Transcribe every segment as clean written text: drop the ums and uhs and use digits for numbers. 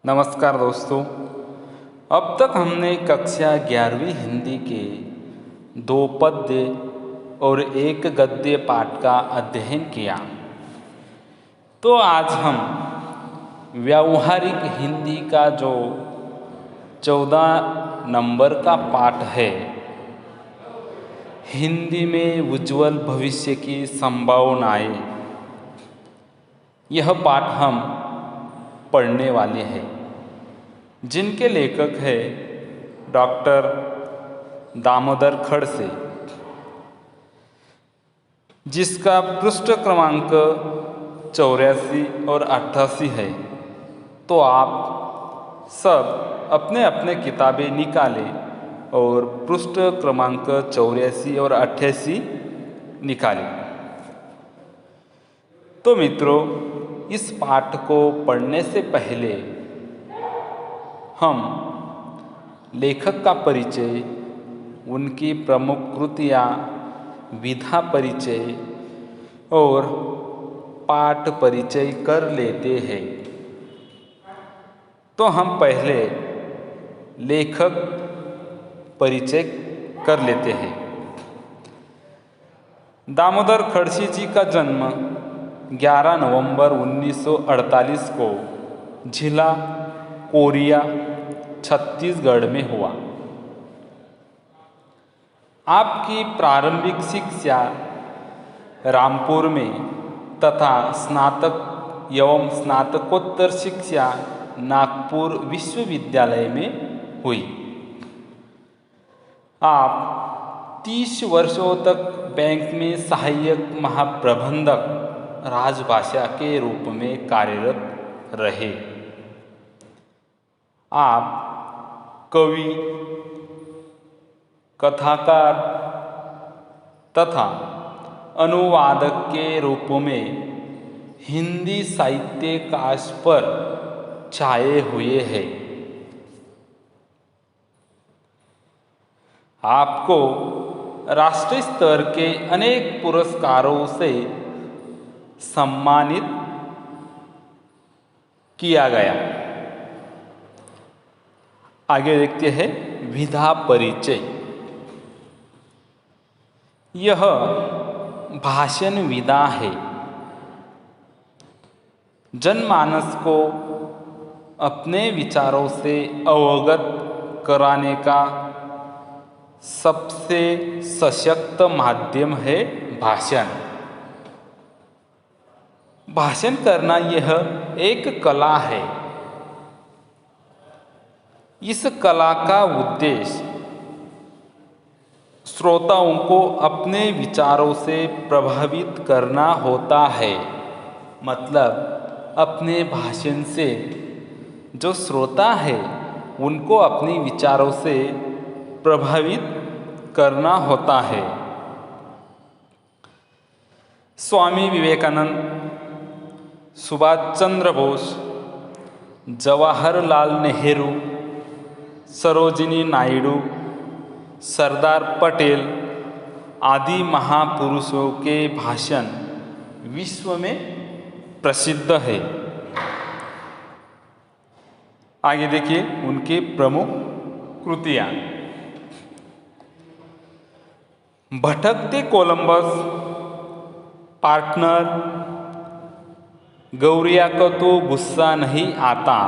नमस्कार दोस्तों। अब तक हमने कक्षा 11वीं हिंदी के 2 पद्य और 1 गद्य पाठ का अध्ययन किया। तो आज हम व्यावहारिक हिंदी का जो 14 नंबर का पाठ है, हिंदी में उज्ज्वल भविष्य की संभावनाएं, यह पाठ हम पढ़ने वाले हैं, जिनके लेखक है डॉक्टर दामोदर खड़से, जिसका पृष्ठ क्रमांक 84 और 88 है। तो आप सब अपने अपने किताबें निकालें और पृष्ठ क्रमांक 84 और 88 निकालें। तो मित्रों, इस पाठ को पढ़ने से पहले हम लेखक का परिचय, उनकी प्रमुख कृतियाँ, विधा परिचय और पाठ परिचय कर लेते हैं। तो हम पहले लेखक परिचय कर लेते हैं। दामोदर खड़से जी का जन्म 11 नवंबर 1948 को जिला कोरिया, छत्तीसगढ़ में हुआ। आपकी प्रारंभिक शिक्षा रामपुर में तथा स्नातक एवं स्नातकोत्तर शिक्षा नागपुर विश्वविद्यालय में हुई। आप 30 वर्षों तक बैंक में सहायक महाप्रबंधक राजभाषा के रूप में कार्यरत रहे। आप कवि, कथाकार तथा अनुवादक के रूप में हिंदी साहित्याकाश पर छाए हुए हैं। आपको राष्ट्रीय स्तर के अनेक पुरस्कारों से सम्मानित किया गया। आगे देखते हैं विधा परिचय। यह भाषण विधा है। जनमानस को अपने विचारों से अवगत कराने का सबसे सशक्त माध्यम है भाषण। भाषण करना यह एक कला है। इस कला का उद्देश्य श्रोताओं को अपने विचारों से प्रभावित करना होता है। मतलब अपने भाषण से जो श्रोता है उनको अपने विचारों से प्रभावित करना होता है। स्वामी विवेकानंद, सुभाष चंद्र बोस, जवाहरलाल नेहरू, सरोजिनी नायडू, सरदार पटेल आदि महापुरुषों के भाषण विश्व में प्रसिद्ध है। आगे देखिए उनके प्रमुख कृतियाँ। भटकते कोलंबस, पार्टनर, गौरिया को तो गुस्सा नहीं आता,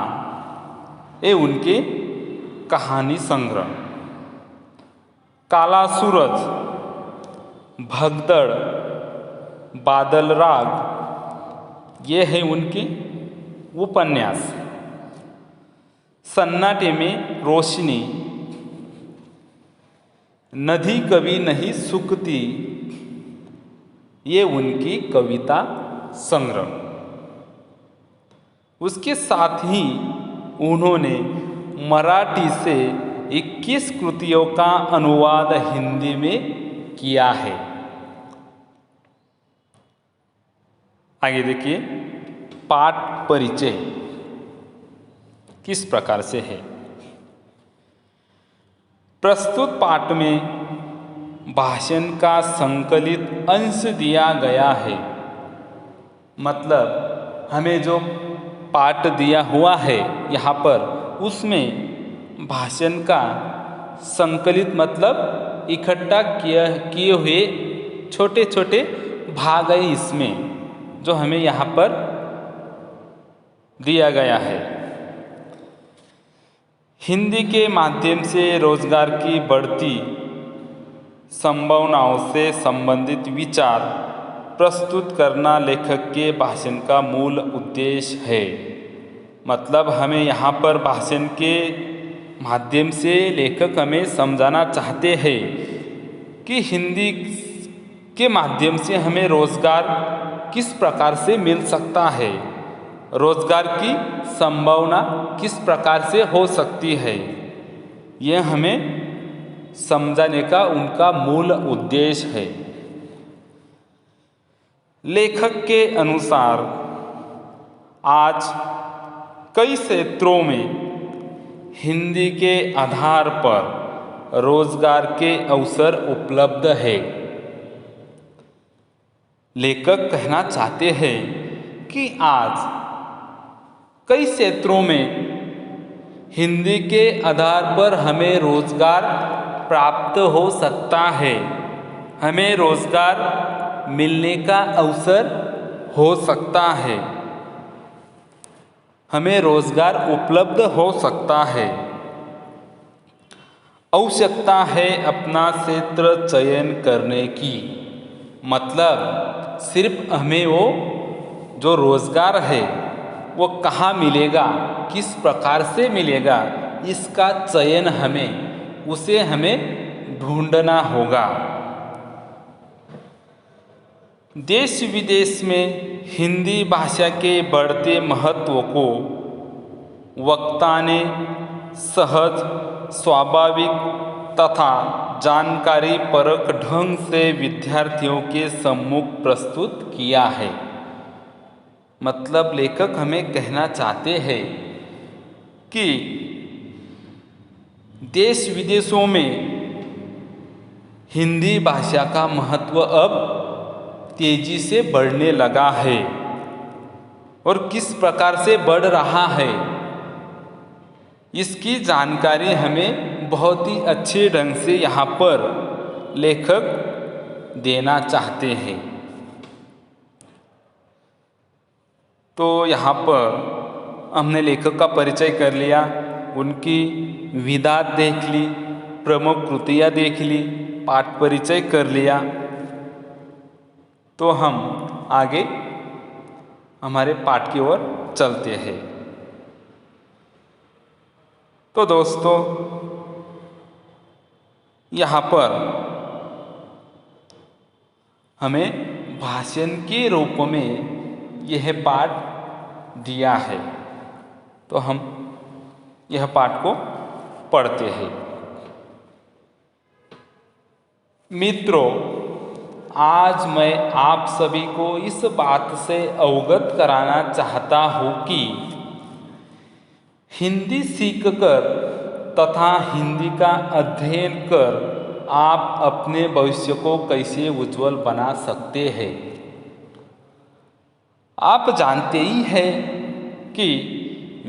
ये उनके कहानी संग्रह। काला सूरज, भगदड़, बादल राग, ये है उनके उपन्यास। सन्नाटे में रोशनी, नदी कभी नहीं सूखती, ये उनकी कविता संग्रह। उसके साथ ही उन्होंने मराठी से 21 कृतियों का अनुवाद हिंदी में किया है। आगे देखिए पाठ परिचय किस प्रकार से है। प्रस्तुत पाठ में भाषण का संकलित अंश दिया गया है। मतलब हमें जो पाठ दिया हुआ है यहाँ पर, उसमें भाषण का संकलित मतलब इकट्ठा किए हुए छोटे छोटे भाग है इसमें, जो हमें यहाँ पर दिया गया है। हिंदी के माध्यम से रोजगार की बढ़ती संभावनाओं से संबंधित विचार प्रस्तुत करना लेखक के भाषण का मूल उद्देश्य है। मतलब हमें यहाँ पर भाषण के माध्यम से लेखक हमें समझाना चाहते हैं कि हिंदी के माध्यम से हमें रोजगार किस प्रकार से मिल सकता है, रोजगार की संभावना किस प्रकार से हो सकती है, यह हमें समझाने का उनका मूल उद्देश्य है। लेखक के अनुसार आज कई क्षेत्रों में हिंदी के आधार पर रोजगार के अवसर उपलब्ध है। लेखक कहना चाहते हैं कि आज कई क्षेत्रों में हिंदी के आधार पर हमें रोजगार प्राप्त हो सकता है, हमें रोजगार मिलने का अवसर हो सकता है, हमें रोजगार उपलब्ध हो सकता है। आवश्यकता है अपना क्षेत्र चयन करने की, मतलब सिर्फ हमें वो जो रोजगार है वो कहाँ मिलेगा, किस प्रकार से मिलेगा, इसका चयन उसे हमें ढूंढना होगा। देश विदेश में हिंदी भाषा के बढ़ते महत्व को वक्ता ने सहज, स्वाभाविक तथा जानकारी परक ढंग से विद्यार्थियों के सम्मुख प्रस्तुत किया है। मतलब लेखक हमें कहना चाहते हैं कि देश विदेशों में हिंदी भाषा का महत्व अब तेजी से बढ़ने लगा है, और किस प्रकार से बढ़ रहा है इसकी जानकारी हमें बहुत ही अच्छे ढंग से यहाँ पर लेखक देना चाहते हैं। तो यहाँ पर हमने लेखक का परिचय कर लिया, उनकी विधा देख ली, प्रमुख कृतियाँ देख ली, पाठ परिचय कर लिया। तो हम आगे हमारे पाठ की ओर चलते हैं। तो दोस्तों, यहाँ पर हमें भाषण के रूप में यह पाठ दिया है, तो हम यह पाठ को पढ़ते हैं। मित्रों, आज मैं आप सभी को इस बात से अवगत कराना चाहता हूँ कि हिंदी सीखकर तथा हिंदी का अध्ययन कर आप अपने भविष्य को कैसे उज्जवल बना सकते हैं। आप जानते ही हैं कि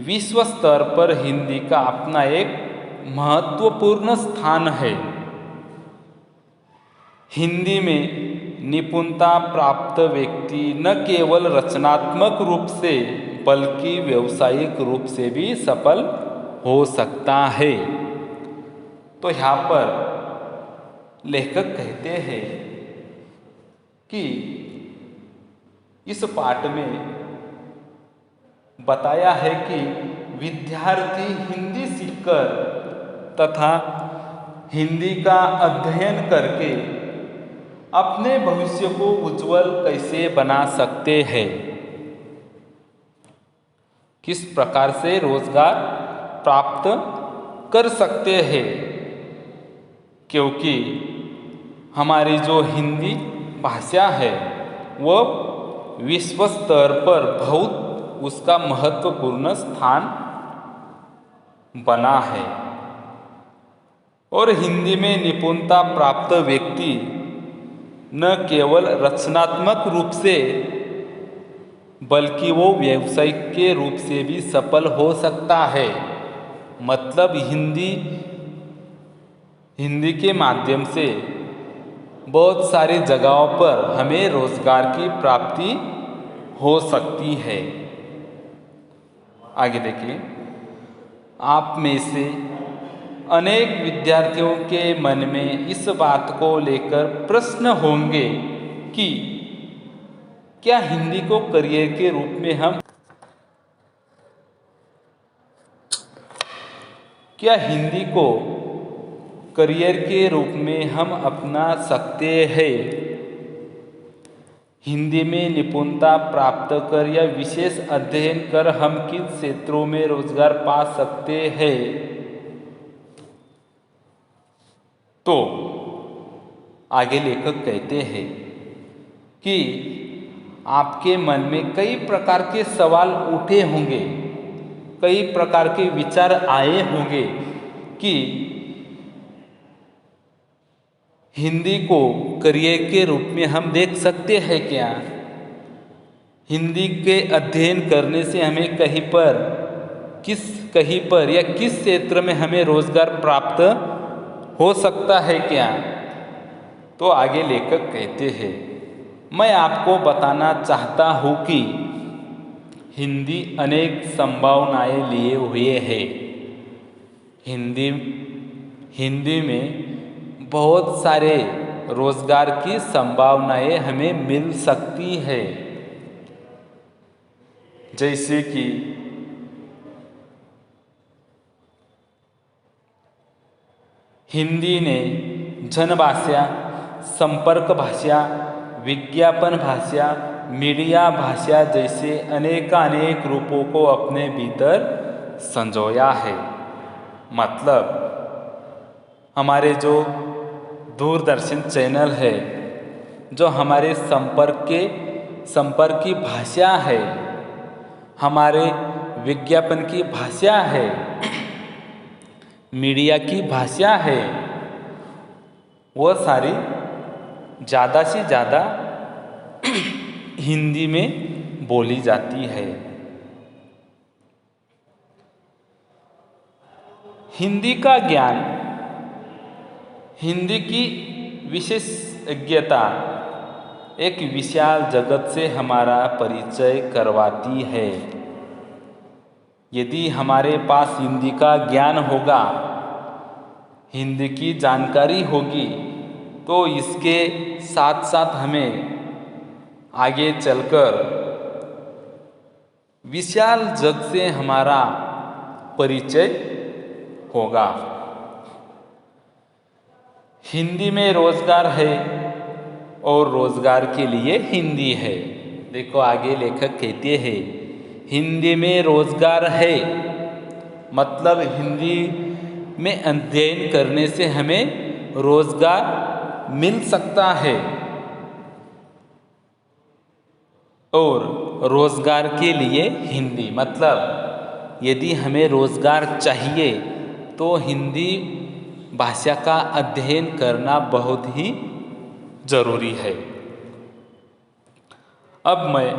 विश्व स्तर पर हिंदी का अपना एक महत्वपूर्ण स्थान है। हिंदी में निपुणता प्राप्त व्यक्ति न केवल रचनात्मक रूप से बल्कि व्यावसायिक रूप से भी सफल हो सकता है। तो यहाँ पर लेखक कहते हैं कि इस पाठ में बताया है कि विद्यार्थी हिंदी सीखकर तथा हिंदी का अध्ययन करके अपने भविष्य को उज्जवल कैसे बना सकते हैं, किस प्रकार से रोजगार प्राप्त कर सकते हैं, क्योंकि हमारी जो हिंदी भाषा है वो विश्व स्तर पर बहुत उसका महत्वपूर्ण स्थान बना है, और हिंदी में निपुणता प्राप्त व्यक्ति न केवल रचनात्मक रूप से बल्कि वो व्यावसायिक के रूप से भी सफल हो सकता है। मतलब हिंदी के माध्यम से बहुत सारी जगहों पर हमें रोजगार की प्राप्ति हो सकती है। आगे देखिए, आप में से अनेक विद्यार्थियों के मन में इस बात को लेकर प्रश्न होंगे कि क्या हिंदी को करियर के रूप में हम अपना सकते हैं। हिंदी में निपुणता प्राप्त कर या विशेष अध्ययन कर हम किन क्षेत्रों में रोजगार पा सकते हैं। तो आगे लेखक कहते हैं कि आपके मन में कई प्रकार के सवाल उठे होंगे, कई प्रकार के विचार आए होंगे कि हिंदी को करियर के रूप में हम देख सकते हैं क्या। हिंदी के अध्ययन करने से हमें कहीं पर या किस क्षेत्र में हमें रोजगार प्राप्त हो सकता है क्या। तो आगे लेखक कहते हैं, मैं आपको बताना चाहता हूँ कि हिंदी अनेक संभावनाएं लिए हुए है। हिंदी में बहुत सारे रोजगार की संभावनाएं हमें मिल सकती है। जैसे कि हिंदी ने जनभाषा, संपर्क भाषा, विज्ञापन भाषा, मीडिया भाषा जैसे अनेक रूपों को अपने भीतर संजोया है। मतलब हमारे जो दूरदर्शन चैनल है, जो हमारे संपर्क की भाषा है, हमारे विज्ञापन की भाषा है, मीडिया की भाषा है, वह सारी ज़्यादा से ज़्यादा हिंदी में बोली जाती है। हिंदी का ज्ञान, हिंदी की विशेषज्ञता एक विशाल जगत से हमारा परिचय करवाती है। यदि हमारे पास हिंदी का ज्ञान होगा, हिंदी की जानकारी होगी, तो इसके साथ साथ हमें आगे चलकर विशाल जग से हमारा परिचय होगा। हिंदी में रोजगार है और रोजगार के लिए हिंदी है। देखो आगे लेखक कहते हैं, हिंदी में रोजगार है, मतलब हिंदी में अध्ययन करने से हमें रोजगार मिल सकता है। और रोजगार के लिए हिंदी, मतलब यदि हमें रोजगार चाहिए तो हिंदी भाषा का अध्ययन करना बहुत ही जरूरी है। अब मैं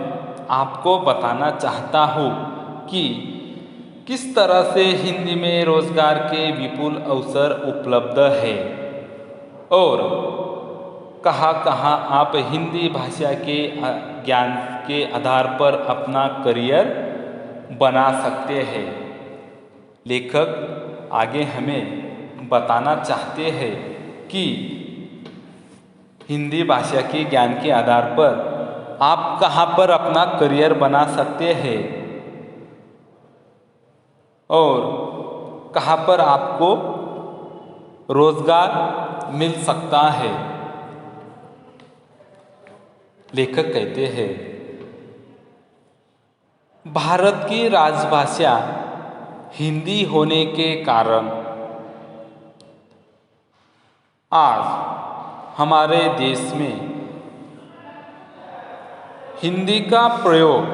आपको बताना चाहता हूँ कि किस तरह से हिंदी में रोजगार के विपुल अवसर उपलब्ध है और कहाँ कहाँ आप हिंदी भाषा के ज्ञान के आधार पर अपना करियर बना सकते हैं। लेखक आगे हमें बताना चाहते हैं कि हिंदी भाषा के ज्ञान के आधार पर आप कहाँ पर अपना करियर बना सकते हैं और कहाँ पर आपको रोजगार मिल सकता है। लेखक कहते हैं, भारत की राजभाषा हिंदी होने के कारण आज हमारे देश में हिंदी का प्रयोग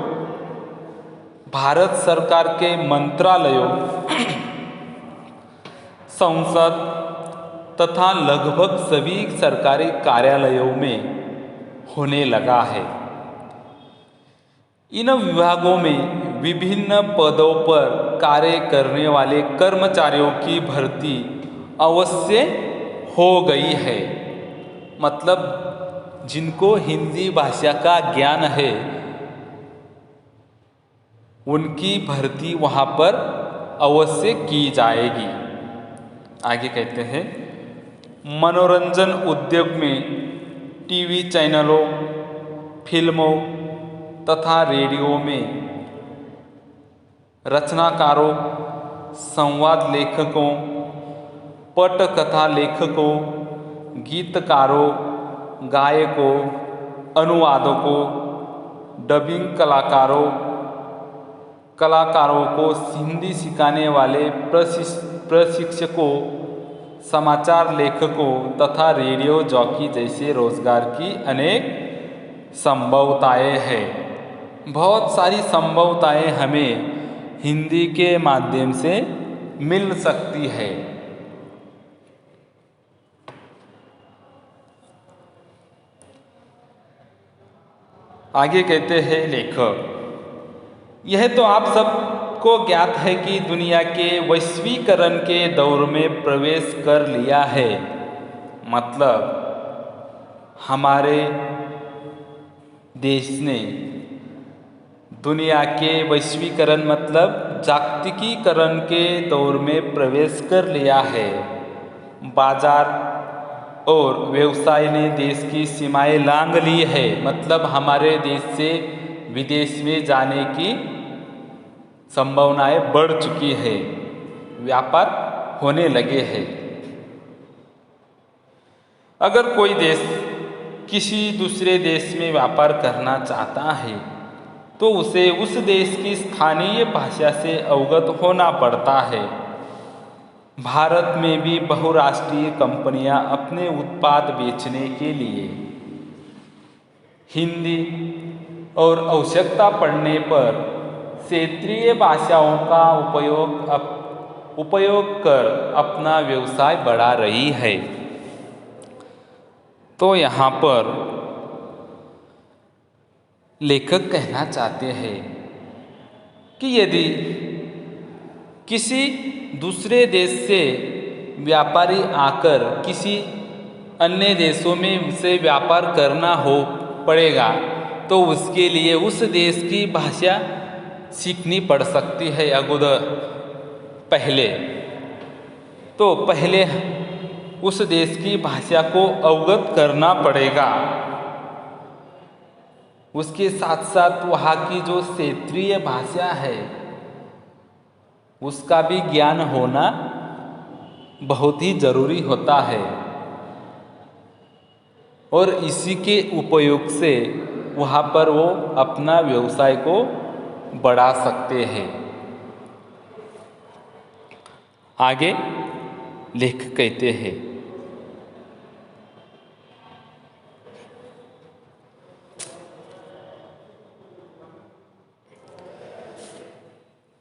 भारत सरकार के मंत्रालयों, संसद तथा लगभग सभी सरकारी कार्यालयों में होने लगा है। इन विभागों में विभिन्न पदों पर कार्य करने वाले कर्मचारियों की भर्ती अवश्य हो गई है। मतलब जिनको हिंदी भाषा का ज्ञान है उनकी भर्ती वहाँ पर अवश्य की जाएगी। आगे कहते हैं, मनोरंजन उद्योग में टीवी चैनलों, फिल्मों तथा रेडियो में रचनाकारों, संवाद लेखकों, पटकथा लेखकों, गीतकारों, गायकों, अनुवादकों, डबिंग कलाकारों को हिंदी सिखाने वाले प्रशिक्षकों, समाचार लेखकों तथा रेडियो जॉकी जैसे रोजगार की अनेक संभावनाएं हैं। बहुत सारी संभावनाएं हमें हिंदी के माध्यम से मिल सकती है। आगे कहते हैं लेखक, यह तो आप सबको ज्ञात है कि दुनिया के वैश्वीकरण के दौर में प्रवेश कर लिया है। मतलब हमारे देश ने दुनिया के वैश्वीकरण मतलब जागतिकीकरण के दौर में प्रवेश कर लिया है। बाजार और व्यवसाय ने देश की सीमाएं लांघ ली है। मतलब हमारे देश से विदेश में जाने की संभावनाएं बढ़ चुकी है, व्यापार होने लगे हैं। अगर कोई देश किसी दूसरे देश में व्यापार करना चाहता है तो उसे उस देश की स्थानीय भाषा से अवगत होना पड़ता है। भारत में भी बहुराष्ट्रीय कंपनियां अपने उत्पाद बेचने के लिए हिंदी और आवश्यकता पड़ने पर क्षेत्रीय भाषाओं का उपयोग कर अपना व्यवसाय बढ़ा रही है। तो यहाँ पर लेखक कहना चाहते हैं कि यदि किसी दूसरे देश से व्यापारी आकर किसी अन्य देशों में से व्यापार करना हो पड़ेगा तो उसके लिए उस देश की भाषा सीखनी पड़ सकती है। पहले उस देश की भाषा को अवगत करना पड़ेगा। उसके साथ साथ वहाँ की जो क्षेत्रीय भाषा है उसका भी ज्ञान होना बहुत ही जरूरी होता है और इसी के उपयोग से वहाँ पर वो अपना व्यवसाय को बढ़ा सकते हैं। आगे लेखक कहते हैं,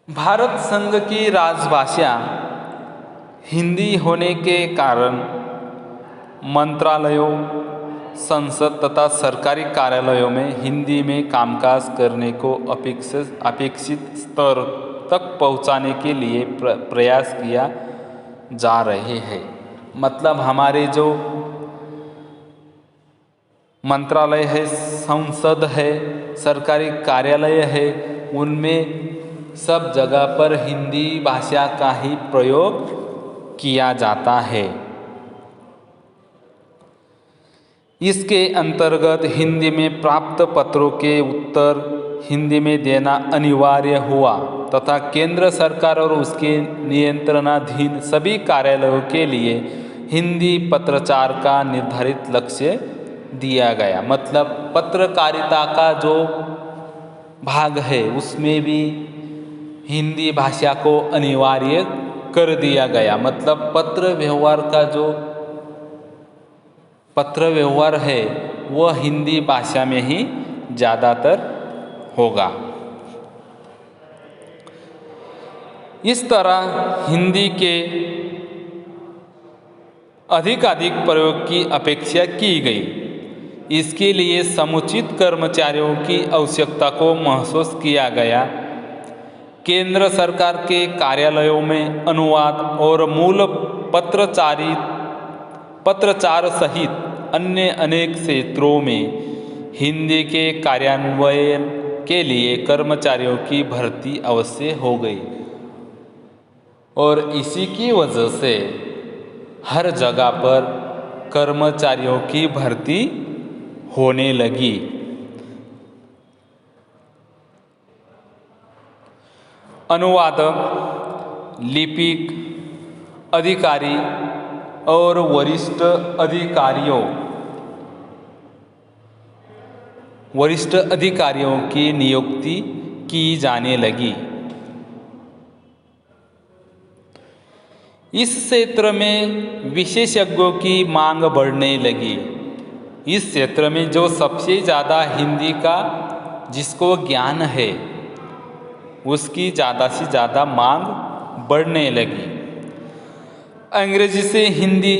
भारत संघ की राजभाषा हिंदी होने के कारण मंत्रालयों, संसद तथा सरकारी कार्यालयों में हिंदी में कामकाज करने को अपेक्षित स्तर तक पहुंचाने के लिए प्रयास किया जा रहे हैं। मतलब हमारे जो मंत्रालय है, संसद है, सरकारी कार्यालय है, उनमें सब जगह पर हिंदी भाषा का ही प्रयोग किया जाता है। इसके अंतर्गत हिंदी में प्राप्त पत्रों के उत्तर हिंदी में देना अनिवार्य हुआ तथा केंद्र सरकार और उसके नियंत्रणाधीन सभी कार्यालयों के लिए हिंदी पत्रचार का निर्धारित लक्ष्य दिया गया। मतलब पत्रकारिता का जो भाग है उसमें भी हिंदी भाषा को अनिवार्य कर दिया गया। मतलब पत्र व्यवहार है वह हिंदी भाषा में ही ज़्यादातर होगा। इस तरह हिंदी के अधिकाधिक प्रयोग की अपेक्षा की गई। इसके लिए समुचित कर्मचारियों की आवश्यकता को महसूस किया गया। केंद्र सरकार के कार्यालयों में अनुवाद और मूल पत्रचार सहित अन्य अनेक क्षेत्रों में हिंदी के कार्यान्वयन के लिए कर्मचारियों की भर्ती अवश्य हो गई और इसी की वजह से हर जगह पर कर्मचारियों की भर्ती होने लगी। अनुवादक, लिपिक, अधिकारी और वरिष्ठ अधिकारियों की नियुक्ति की जाने लगी। इस क्षेत्र में विशेषज्ञों की मांग बढ़ने लगी। इस क्षेत्र में जो सबसे ज़्यादा हिंदी का जिसको ज्ञान है उसकी ज़्यादा से ज़्यादा मांग बढ़ने लगी। अंग्रेजी से हिंदी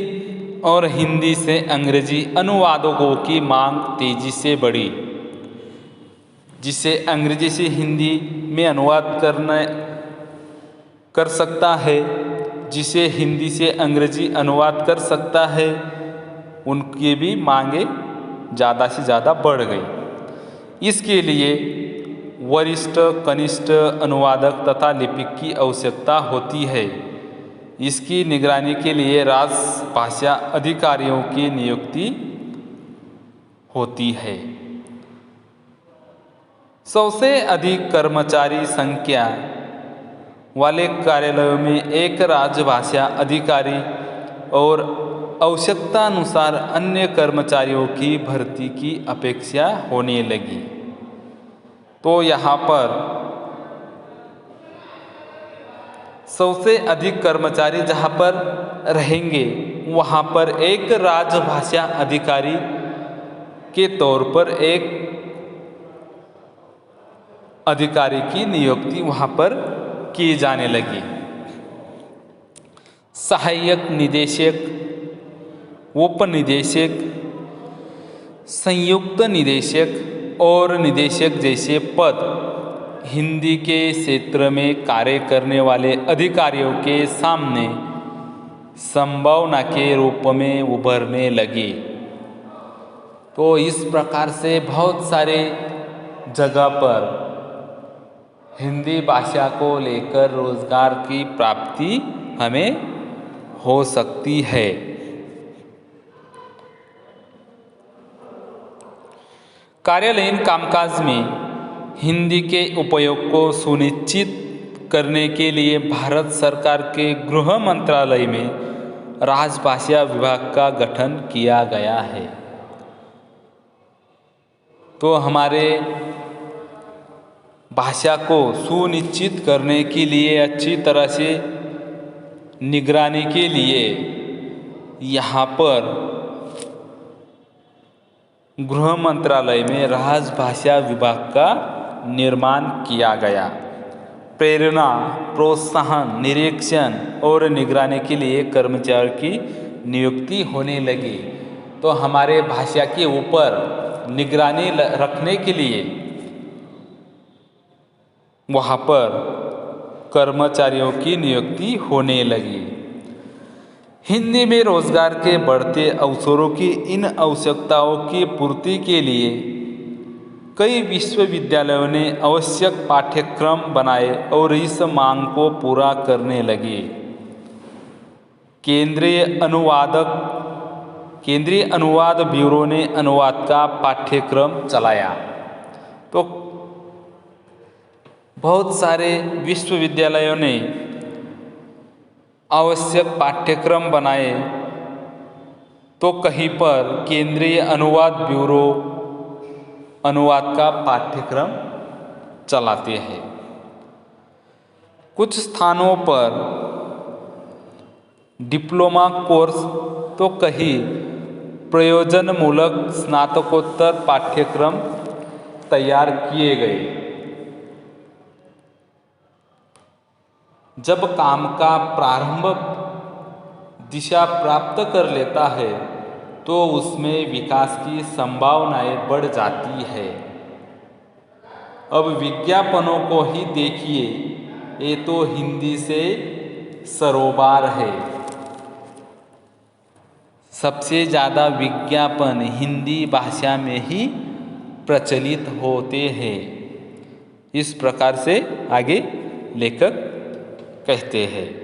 और हिंदी से अंग्रेजी अनुवादकों की मांग तेजी से बढ़ी। जिसे अंग्रेजी से हिंदी में अनुवाद कर सकता है, जिसे हिंदी से अंग्रेजी अनुवाद कर सकता है, उनकी भी मांगे ज़्यादा से ज़्यादा बढ़ गई। इसके लिए वरिष्ठ कनिष्ठ अनुवादक तथा लिपिक की आवश्यकता होती है। इसकी निगरानी के लिए राजभाषा अधिकारियों की नियुक्ति होती है। सबसे अधिक कर्मचारी संख्या वाले कार्यालयों में एक राजभाषा अधिकारी और आवश्यकतानुसार अन्य कर्मचारियों की भर्ती की अपेक्षा होने लगी। तो यहाँ पर सबसे अधिक कर्मचारी जहाँ पर रहेंगे वहाँ पर एक राजभाषा अधिकारी के तौर पर एक अधिकारी की नियुक्ति वहाँ पर की जाने लगी। सहायक निदेशक, उपनिदेशक, संयुक्त निदेशक और निदेशक जैसे पद हिंदी के क्षेत्र में कार्य करने वाले अधिकारियों के सामने संभावना के रूप में उभरने लगे। तो इस प्रकार से बहुत सारे जगह पर हिंदी भाषा को लेकर रोजगार की प्राप्ति हमें हो सकती है। कार्यालयीन कामकाज में हिंदी के उपयोग को सुनिश्चित करने के लिए भारत सरकार के गृह मंत्रालय में राजभाषा विभाग का गठन किया गया है। तो हमारे भाषा को सुनिश्चित करने के लिए, अच्छी तरह से निगरानी के लिए यहाँ पर गृह मंत्रालय में राजभाषा विभाग का निर्माण किया गया। प्रेरणा, प्रोत्साहन, निरीक्षण और निगरानी के लिए कर्मचारियों की नियुक्ति होने लगी। तो हमारे भाषा के ऊपर निगरानी रखने के लिए वहाँ पर कर्मचारियों की नियुक्ति होने लगी। हिंदी में रोजगार के बढ़ते अवसरों की इन आवश्यकताओं की पूर्ति के लिए कई विश्वविद्यालयों ने आवश्यक पाठ्यक्रम बनाए और इस मांग को पूरा करने लगे। केंद्रीय अनुवाद ब्यूरो ने अनुवाद का पाठ्यक्रम चलाया। तो बहुत सारे विश्वविद्यालयों ने आवश्यक पाठ्यक्रम बनाए, तो कहीं पर केंद्रीय अनुवाद ब्यूरो अनुवाद का पाठ्यक्रम चलाते हैं। कुछ स्थानों पर डिप्लोमा कोर्स तो कहीं प्रयोजनमूलक स्नातकोत्तर पाठ्यक्रम तैयार किए गए। जब काम का प्रारंभ दिशा प्राप्त कर लेता है तो उसमें विकास की संभावनाएं बढ़ जाती है। अब विज्ञापनों को ही देखिए, ये तो हिंदी से सरोबार है। सबसे ज़्यादा विज्ञापन हिंदी भाषा में ही प्रचलित होते हैं। इस प्रकार से आगे लेखक कहते हैं।